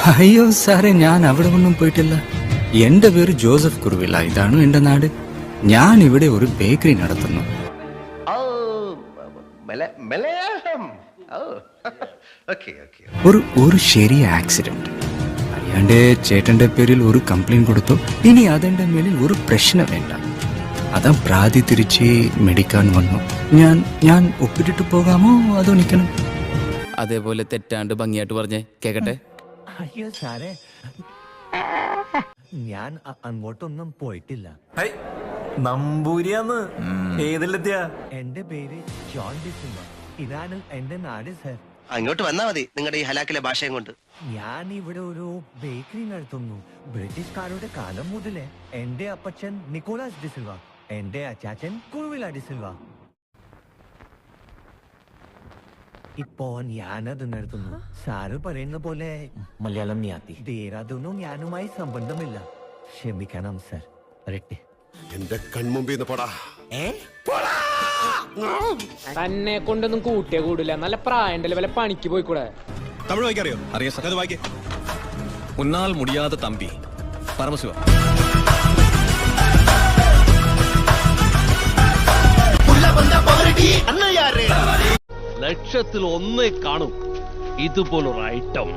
അയ്യോ സാറേ, ഞാൻ അവിടെ ഒന്നും പോയിട്ടില്ല. എന്റെ പേര് ജോസഫ് കുറുവില. ഇതാണ് എന്റെ നാട്. ഞാൻ ഇവിടെ ഒരു ബേക്കറി നടത്തുന്നു. ഒരു ചെറിയ ആക്സിഡന്റ് അറിയാണ്ട് ചേട്ടന്റെ പേരിൽ ഒരു കംപ്ലൈന്റ് കൊടുത്തു. ഇനി അതിന്റെ മേലിൽ ഒരു പ്രശ്നം വേണ്ട. അതാ പ്രാതി തിരിച്ച് മെഡിക്കാൻ വന്നു. ഞാൻ ഒപ്പിട്ടിട്ട് പോകാമോ അതോ നിൽക്കണം? അതേപോലെ തെറ്റാണ്ട് ഭംഗിയായിട്ട് പറഞ്ഞേ കേക്കട്ടെ. അയ്യോ സാറേ, ഞാൻ അങ്ങോട്ടൊന്നും പോയിട്ടില്ല. നമ്പൂരിയാന്ന് ഏതിലെത്തിയ? എന്റെ പേര് ജോൺ ഡിസിൽവ. ഇതാണ് എന്റെ നാട് സർ. അങ്ങോട്ട് വന്നാ മതി നിങ്ങളുടെ ഈ ഹലാക്കിലെ ഭാഷയും കൊണ്ട്. ഞാൻ ഇവിടെ ഒരു ബേക്കറി നടത്തുന്നു. ബ്രിട്ടീഷുകാരുടെ കാലം മുതലേ. എന്റെ അപ്പച്ചൻ നിക്കോളാസ് ഡിസിൽവ, എന്റെ അച്ചാച്ചൻ കുറുവില ഡിസിൽവ. ഇപ്പോ ഞാനത് നടത്തുന്നു. സാറ് പറയുന്ന പോലെ മലയാളം ഞാത്തി ദേറാദൂനും ഞാനുമായി സംബന്ധമില്ല. ക്ഷമിക്കണം സർ. വരട്ടെ. എന്റെ കൺമുമ്പിൽ പോടാ. തന്നെ കൊണ്ടൊന്നും കൂട്ടിയേ കൂടില്ല. നല്ല പ്രായണ്ടല്ലേ, വല്ല പണിക്ക് പോയിക്കൂടെ? തമിഴ് വായിക്കറിയോ? അറിയാം സർ, അത് വായിക്കേ. ഉന്നാൽ മുടിയാத തമ്പി പരമശിവ. ലക്ഷത്തിൽ ഒന്നേ കാണും ഇതുപോലൊരു ഐറ്റം.